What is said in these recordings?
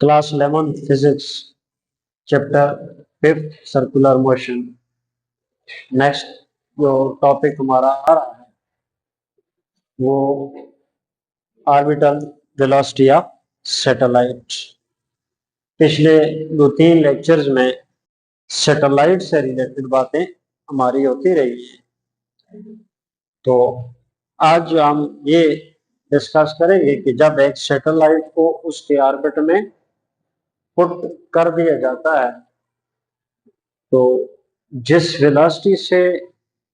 Class 11 physics chapter 5 circular motion. Next जो topic हमारा आ रहा है वो ऑर्बिटल वेलोसिटी ऑफ सैटेलाइट। पिछले 2-3 लेक्चर्स में सैटेलाइट से रिलेटेड बातें हमारी होती रही है। तो आज हम ये डिस्कस करेंगे कि जब एक सैटेलाइट को उसके ऑर्बिट में पुट कर दिया जाता है तो जिस वेलोसिटी से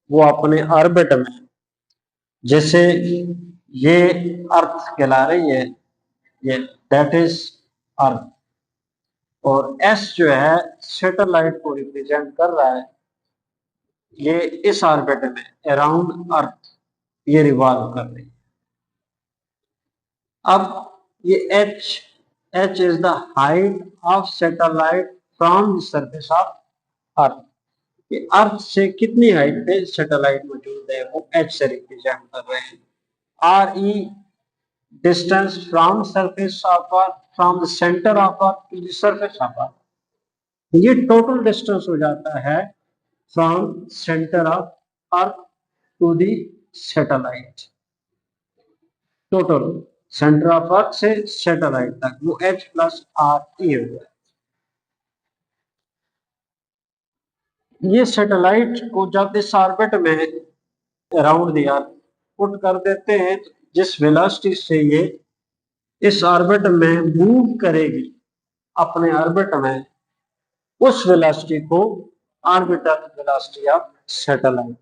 वो अपने ऑर्बिट में, जैसे ये अर्थ कहला रही है, ये दैट इज अर्थ, और एस जो है सैटेलाइट को रिप्रेजेंट कर रहा है। ये इस ऑर्बिट में अराउंड अर्थ ये रिवॉल्व कर रही है। अब ये H is the height of satellite from the surface of अर्थ। कि अर्थ से कितनी हाइट पे सैटेलाइट मौजूद है वो एच से रिप्रेजेंट कर रहे हैं। R E distance from surface of earth, from the centre of earth to the surface of earth, ये टोटल डिस्टेंस हो जाता है from centre of earth to the satellite. Total centre of earth से satellite तक वो H plus R ई हो गया। ये सैटेलाइट को जब इस ऑर्बिट में अराउंड द अर्थ पुट कर देते हैं, जिस वेलोसिटी से ये इस ऑर्बिट में मूव करेगी अपने ऑर्बिट में, उस वेलोसिटी को ऑर्बिटल वेलोसिटी ऑफ सैटेलाइट।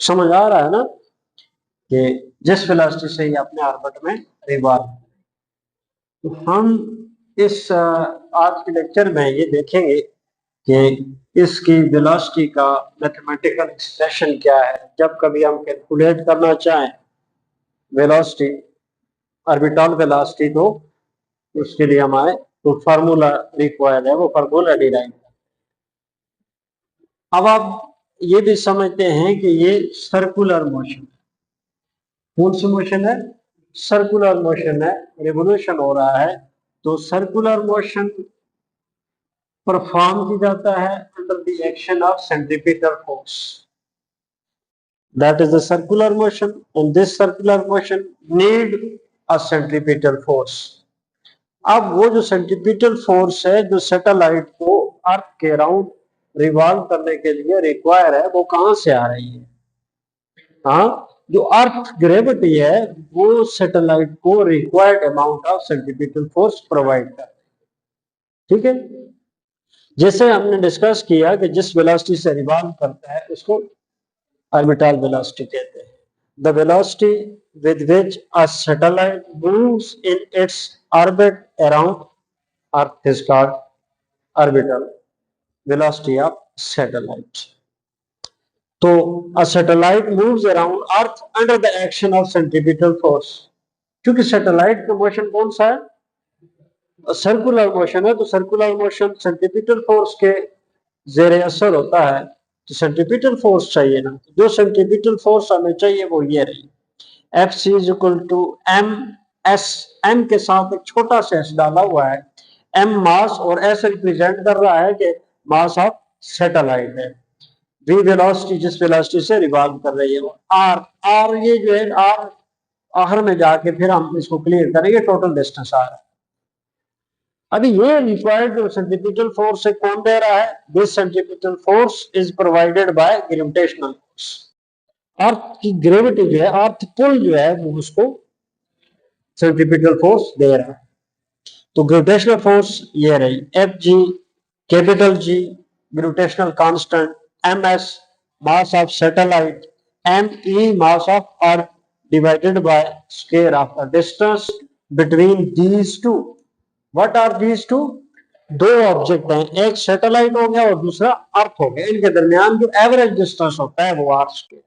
समझ आ रहा है ना कि जिस वेलोसिटी से ये अपने ऑर्बिट में रिवॉल्व। तो हम इस आज के लेक्चर में ये देखेंगे कि इसकी वेलोसिटी का मैथमेटिकल एक्सप्रेशन क्या है। जब कभी हम कैलकुलेट करना चाहें वेलोसिटी, ऑर्बिटल वेलोसिटी, तो उसके लिए हमारे जो फार्मूला रिक्वायर्ड है वो फार्मूला डिराइव। अब आप ये भी समझते हैं कि ये सर्कुलर मोशन है। कौन सी मोशन है? सर्कुलर मोशन है, रिवोल्यूशन हो रहा है। तो सर्कुलर मोशन परफॉर्म की जाता है under the action of centripetal force. That is the circular motion, and this circular motion need a centripetal force. अब वो जो सेंट्रीपिटल फोर्स है जो सैटेलाइट को अर्थ के अराउंड रिवॉल्व करने के लिए रिक्वायर है, वो कहां से आ रही है? हाँ, जो अर्थ ग्रेविटी है वो सैटेलाइट को required amount of centripetal force provide कर रही है। ठीक है, जैसे हमने डिस्कस किया कि जिस वेलोसिटी से रिवॉल्व करता है उसको ऑर्बिटल वेलोसिटी कहते हैं। The velocity with which a satellite moves in its orbit around Earth is called orbital velocity of satellite. So a satellite moves around Earth under the action of centripetal force. क्योंकि satellite का motion कौन सा है? Circular motion है, तो circular motion centripetal force के जेर असर होता है। तो सेंट्रीपिटल फोर्स चाहिए ना, जो सेंट्रीपिटल फोर्स हमें चाहिए वो ये रही, F C is equal to M S. M के साथ एक छोटा सा एस डाला हुआ है, एम मास और एस रिप्रेजेंट कर रहा है कि मास ऑफ सैटेलाइट है। वी वेलोसिटी जिस वेलोसिटी से रिवॉल्व कर रही है, आर आर ये जो है आर आखिर में जाके फिर हम इसको क्लियर करेंगे, टोटल डिस्टेंस आ रहा है। अभी ये रिक्वायर्ड जो सेंट्रीपिटल फोर्स है कौन दे रहा है? This centripetal force is provided by gravitational force. Earth की ग्रेविटी जो है, अर्थ पुल जो है, वो उसको सेंट्रीपिटल फोर्स दे रहा है। तो ग्रेविटेशनल फोर्स ये रही, F G capital G gravitational constant, M S mass of satellite, M E mass of earth divided by square of the distance between these two. What are these two? दो object हैं, एक satellite हो गया और दूसरा अर्थ हो गया। इनके दरमियान जो एवरेज डिस्टेंस होता है वो आर स्क्वायर।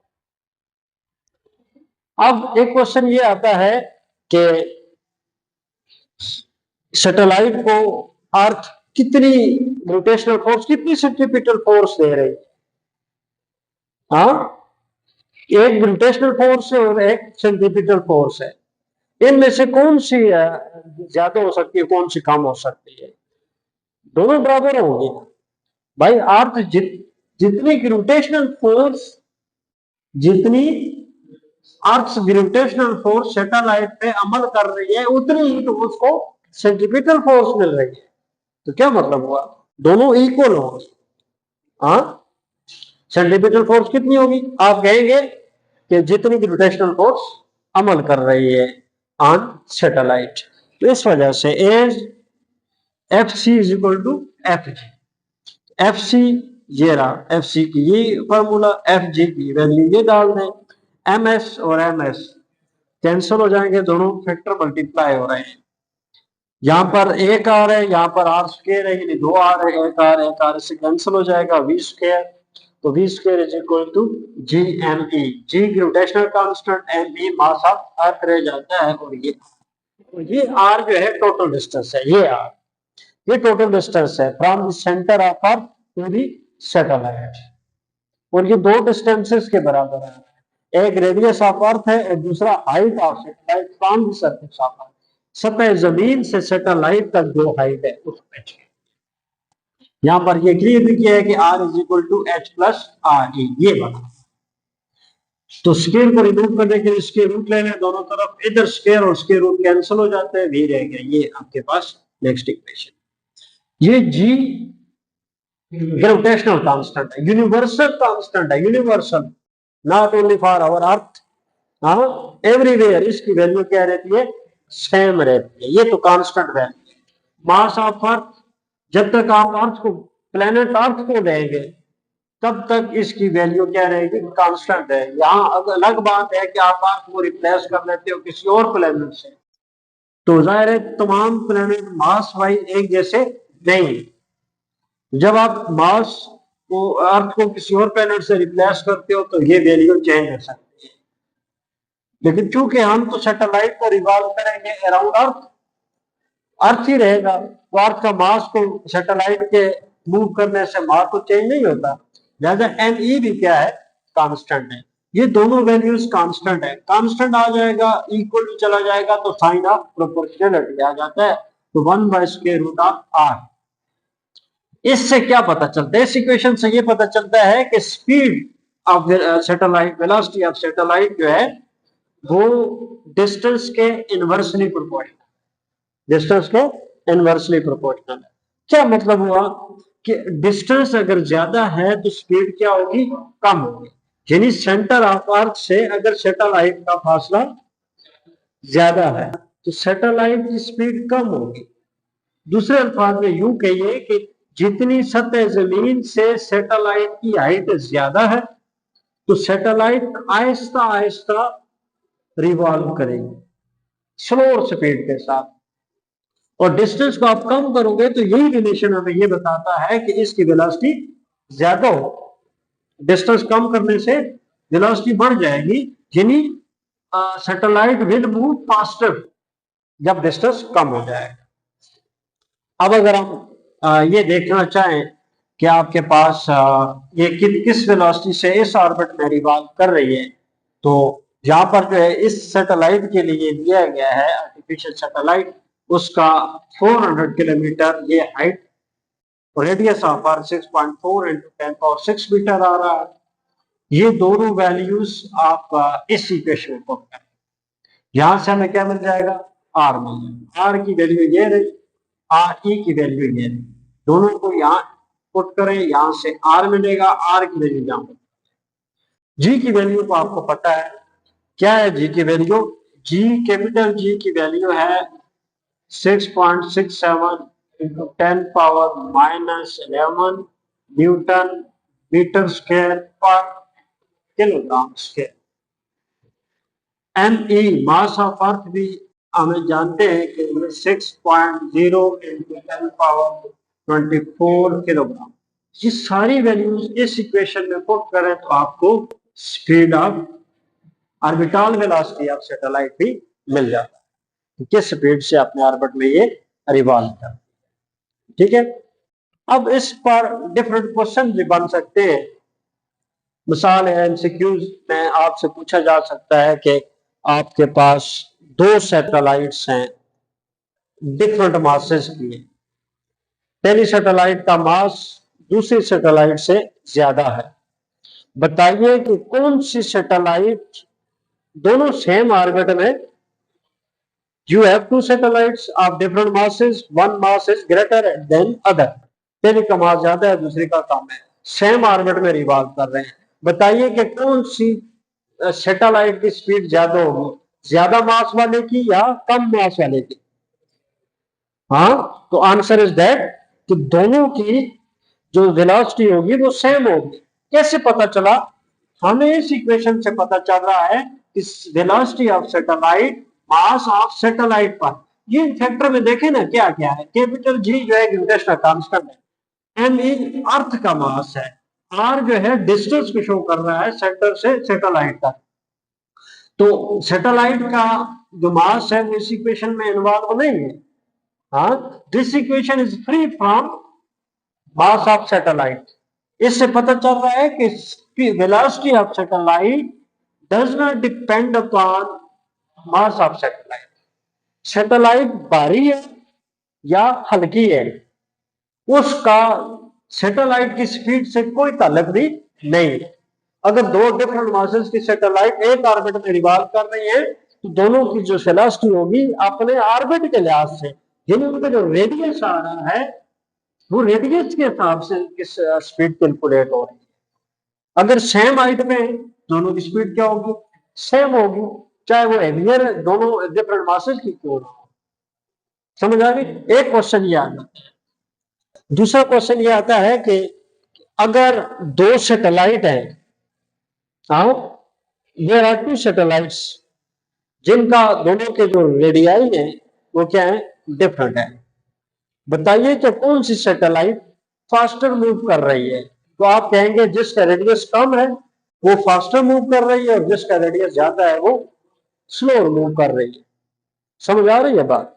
अब एक क्वेश्चन ये आता है कि सैटेलाइट को अर्थ कितनी ग्रेविटेशनल फोर्स, कितनी सेंट्रीपिटल फोर्स दे रही है? हाँ, एक ग्रेविटेशनल फोर्स है और एक सेंट्रीपिटल फोर्स है। इनमें से कौन सी ज्यादा हो सकती है, कौन सी कम हो सकती है? दोनों बराबर होंगे भाई। अर्थ जितनी ग्रेविटेशनल फोर्स, जितनी अर्थ ग्रेविटेशनल फोर्स सैटेलाइट पे अमल कर रही है, उतनी ही तो उसको सेंट्रीपिटल फोर्स मिल रही है। तो क्या मतलब हुआ? दोनों इक्वल होंगे। हाँ, सेंट्रीपिटल फोर्स कितनी होगी? आप कहेंगे कि जितनी ग्रेविटेशनल फोर्स अमल कर रही है ऑन सैटेलाइट। तो इस वजह से as F C is equal to F G. F C ये रहा, एफ सी की ये फॉर्मूला, एफ जी की वैल्यू ये डाल दें। एम एस और एम एस कैंसिल हो जाएंगे, दोनों फैक्टर मल्टीप्लाई हो रहे हैं। यहाँ पर एक आर है, यहाँ पर आर स्क्वायर है, यानी दो आर है, एक आर से कैंसिल हो जाएगा, वी स्क्वायर। तो V square is equal to G M E. G gravitational constant, M E mass of earth रह जाता है। और ये आर जो है टोटल डिस्टेंस है, ये आर, ये टोटल डिस्टेंस है from the centre of earth to the satellite. और ये दो डिस्टेंसेस के बराबर है, एक रेडियस ऑफ अर्थ है और दूसरा height of satellite from the surface of अर्थ। सतह जमीन से सैटेलाइट तक जो हाइट है उस पे। यहां पर ये क्लियर भी किया है कि R is equal to H plus R E, ये बना। तो स्क्वायर को रिमूव करने के लिए स्क्वायर रूट ले लें दोनों तरफ, इधर स्क्वायर और स्क्वायर रूट कैंसिल हो जाते हैं, भी रह गया ये आपके पास नेक्स्ट इक्वेशन। ये जी ग्रेविटेशनल कांस्टेंट है, यूनिवर्सल कांस्टेंट है, universal, not only for our earth, हाँ एवरीवेयर। इसकी वैल्यू क्या रहती है? सेम रहती है। ये तो कांस्टेंट वैल्यू है। मास ऑफ अर्थ, जब तक आप अर्थ को, प्लेनेट अर्थ को लेंगे, तब तक इसकी वैल्यू क्या रहेगी? कांस्टेंट है। यहाँ अलग बात है कि आप अर्थ को रिप्लेस कर लेते हो किसी और प्लेनेट से, तो जाहिर है तमाम प्लेनेट मास वाइज एक जैसे नहीं। जब आप मास को, अर्थ को किसी और प्लेनेट से रिप्लेस करते हो तो ये वैल्यू चेंज हो सकती है। लेकिन चूंकि हम तो सैटेलाइट को रिवॉल्व करेंगे अराउंड अर्थ, अर्थ ही रहेगा, तो अर्थ का मास को सैटेलाइट के मूव करने से मास तो चेंज नहीं होता। लिहाजा एम ई भी क्या है? कांस्टेंट है। ये दोनों वैल्यूज कांस्टेंट है। कांस्टेंट आ जाएगा, इक्वल टू चला जाएगा तो साइन ऑफ प्रोपोर्शनलिटी आ जाता है। तो 1/√r आर। इससे क्या पता चलता है? इस इक्वेशन से ये पता चलता है कि speed of satellite, velocity of satellite जो है वो डिस्टेंस के इनवर्सली प्रोपोर्शनल, डिस्टेंस के इनवर्सली प्रोपोर्शनल है। क्या मतलब हुआ कि डिस्टेंस अगर ज्यादा है तो स्पीड क्या होगी? कम होगी। यानी सेंटर ऑफ अर्थ से अगर सैटेलाइट का फासला ज्यादा है तो सैटेलाइट की स्पीड कम होगी। दूसरे अल्फाज में यूं कहिए कि जितनी सतह जमीन से सैटेलाइट की हाइट ज्यादा है तो सैटेलाइट आहिस्ता आहिस्ता रिवॉल्व करेगी स्लोअर स्पीड के साथ। और डिस्टेंस को आप कम करोगे तो यही रिलेशन हमें ये बताता है कि इसकी वेलोसिटी ज्यादा हो। डिस्टेंस कम करने से वेलोसिटी बढ़ जाएगी, यानी सैटेलाइट विल मूव फास्टर जब डिस्टेंस कम हो जाएगा। अब अगर हम ये देखना चाहें कि आपके पास ये किस वेलोसिटी से इस ऑर्बिट में रिवॉल्व कर रही है, तो यहाँ पर जो है इस सैटेलाइट के लिए दिया गया है आर्टिफिशियल सैटेलाइट, उसका 400 किलोमीटर ये height, radius of earth 6.4 × 10⁶ metre आ रहा है। ये दोनों वैल्यूज आप इस इक्वेशन में पुट करें, यहां से हमें क्या मिल जाएगा? आर मिल जाएगा। आर की वैल्यू ये रही, आर ई की वैल्यू ये रही। दोनों को यहाँ पुट करें, यहां से आर मिलेगा, आर की वैल्यू यहाँ पर। जी की वैल्यू को आपको पता है, क्या है जी की वैल्यू? जी, कैपिटल जी की वैल्यू है 6.67 × 10⁻⁻11 newton metre square per kilogram square. M E mass of earth भी हमें जानते हैं कि 6.0 × 10⁻24 किलोग्राम। ये सारी वैल्यूज इस इक्वेशन में पुट करें तो आपको speed of orbital velocity of satellite भी मिल जाता है, किस स्पीड से अपने ऑर्बिट में ये रिवॉल्व करता है। ठीक है, अब इस पर डिफरेंट क्वेश्चन भी बन सकते हैं। मिसाल है एमसीक्यूज में आपसे पूछा जा सकता है कि आपके पास दो सैटेलाइट्स हैं डिफरेंट मासेस की, पहली सैटेलाइट का मास दूसरी सैटेलाइट से ज्यादा है, बताइए कि कौन सी सैटेलाइट, दोनों सेम ऑर्बिट में, you have two satellites of different masses, one mass is greater than other, पहली का मास ज्यादा है दूसरी का कम है, सेम ऑर्बिट में रिवॉल्व कर रहे हैं, बताइए कि कौन सी सैटेलाइट की स्पीड ज्यादा होगी, ज्यादा मास वाले की या कम मास वाले की? हाँ, तो आंसर इज दैट कि दोनों की जो वेलोसिटी होगी वो सेम होगी। कैसे पता चला? हमें इस इक्वेशन से पता चल रहा है कि velocity of satellite mass of satellite पर, ये फैक्टर में देखें ना क्या क्या है, कैपिटल जी जो है ग्रेविटेशनल कांस्टेंट है, एम ई अर्थ का मास है, आर जो है डिस्टेंस को शो कर रहा है सेंटर से सैटेलाइट तक, तो सैटेलाइट का जो मास है वो इस इक्वेशन में इन्वॉल्व नहीं है। हाँ, this equation is free from mass of satellite. इससे पता चल रहा है कि velocity of satellite does not depend upon mass of satellite. Satellite भारी है या हल्की है, उसका सैटेलाइट की स्पीड से कोई ताल्लुक भी नहीं है। अगर दो डिफरेंट मासेस की सैटेलाइट एक ऑर्बिट में रिवॉल्व कर रही है तो दोनों की जो वेलोसिटी होगी अपने ऑर्बिट के लिहाज से, यानी उनका जो रेडियस आ रहा है वो रेडियस के हिसाब से किस स्पीड कैलकुलेट हो रही है। अगर सेम हाइट में दोनों की स्पीड क्या होगी? सेम होगी, चाहे वो हेवियर है, दोनों डिफरेंट मासेस की क्यों ना हो। समझ आ गई? एक क्वेश्चन ये आता है। दूसरा क्वेश्चन ये आता है कि अगर दो सैटेलाइट है, देयर आर टू सैटेलाइट्स जिनका दोनों के जो रेडियाई है वो क्या है? डिफरेंट है, बताइए कि कौन सी सैटेलाइट फास्टर मूव कर रही है? तो आप कहेंगे जिसका रेडियस कम है वो फास्टर मूव कर रही है और जिसका रेडियस ज्यादा है वो स्लोअर मूव कर रही है। समझ आ रही है बात?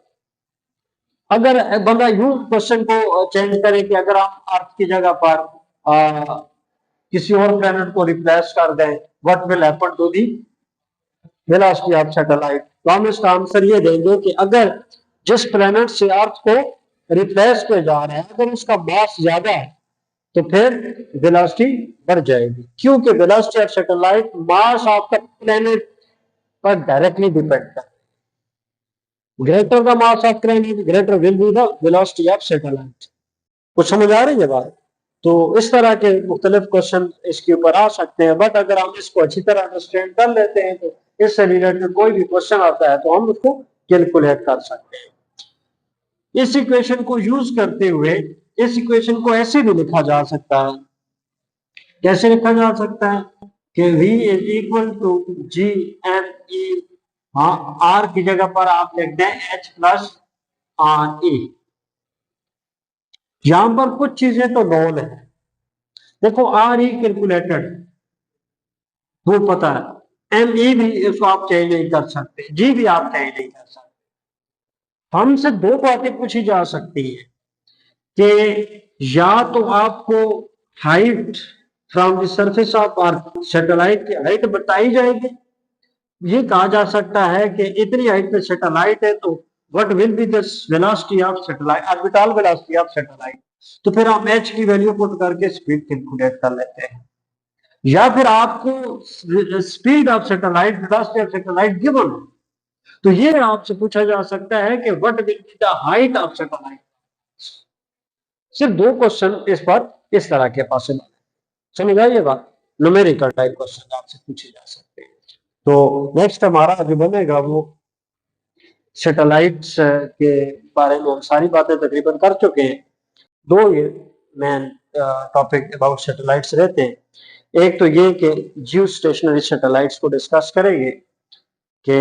अगर बंदा यूं क्वेश्चन को चेंज करे कि अगर आप अर्थ की जगह पर किसी और प्लेनेट को रिप्लेस कर दें, what will happen to the velocity of satellite? तो हम इसका आंसर ये देंगे कि अगर जिस प्लेनेट से अर्थ को रिप्लेस किया जा रहा है अगर उसका मास ज्यादा है तो फिर वेलोसिटी बढ़ जाएगी, क्योंकि velocity of satellite mass of the planet पर डायरेक्टली डिपेंड करता है। Greater the mass of planet greater will be the velocity of satellite. कुछ समझ आ रही है बात? तो इस तरह के मुख्तलिफ क्वेश्चन इसके ऊपर आ सकते हैं, बट अगर हम इसको अच्छी तरह अंडरस्टैंड कर लेते हैं तो इससे रिलेटेड कोई भी क्वेश्चन आता है तो हम उसको कैलकुलेट कर सकते हैं। इस इक्वेशन को यूज करते हुए इस इक्वेशन को ऐसे भी लिखा जा सकता है, कैसे लिखा जा सकता है कि V is equal to G M E, हाँ आर की जगह पर आप लिख दें H प्लस आर ई। यहां पर कुछ चीजें तो नॉन है, देखो आर ई कैलकुलेटेड वो पता है, एम ई भी इसको आप चेंज नहीं कर सकते, जी भी आप चेंज नहीं कर सकते। हमसे दो बातें पूछी जा सकती है कि या तो आपको height from the surface of earth, satellite की हाइट बताई जाएगी, ये कहा जा सकता है कि इतनी हाइट पे सैटेलाइट है तो what will be the velocity of satellite, orbital velocity of satellite, तो फिर हम एच की वैल्यू पुट करके स्पीड कैलकुलेट कर लेते हैं। या फिर आपको speed of satellite, velocity of satellite given है तो ये आपसे पूछा जा सकता है कि what will be the height of satellite. सिर्फ दो क्वेश्चन इस पर इस तरह के पॉसिबल है। समझ आई ये बात? न्यूमेरिकल टाइप क्वेश्चन आपसे पूछे जा सकते हैं। तो नेक्स्ट हमारा जो बनेगा वो सैटेलाइट्स के बारे में हम सारी बातें तकरीबन कर चुके हैं। दो ये मेन टॉपिक अबाउट सैटेलाइट्स रहते हैं। एक तो ये कि जियो स्टेशनरी सैटेलाइट्स को डिस्कस करेंगे कि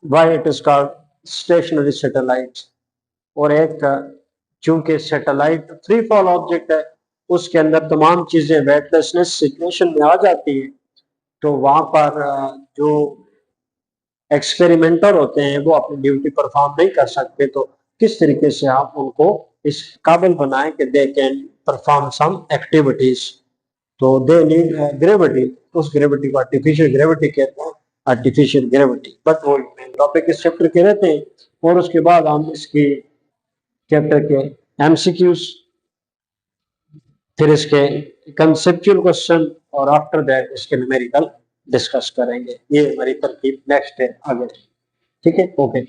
why it is called stationary satellites, और एक चूंकि सैटेलाइट फ्री फॉल ऑब्जेक्ट है उसके अंदर तमाम चीजें वेटलेसनेस सिचुएशन में आ जाती है, तो वहां पर जो एक्सपेरिमेंटर होते हैं वो अपनी ड्यूटी परफॉर्म नहीं कर सकते, तो किस तरीके से आप उनको इस काबिल बनाएं कि they can perform some activities. तो दे नीड ग्रेविटी, उस ग्रेविटी को आर्टिफिशियल ग्रेविटी कहते हैं। आर्टिफिशियल ग्रेविटी, बट वो मेन टॉपिक इस चैप्टर के रहते हैं। और उसके बाद हम इसकी चैप्टर के एमसीक्यूज, फिर इसके कंसेप्चुअल क्वेश्चन और आफ्टर दैट इसके न्यूमेरिकल डिस्कस करेंगे। ये हमारी तरकीब नेक्स्ट है आगे। ठीक है, ओके।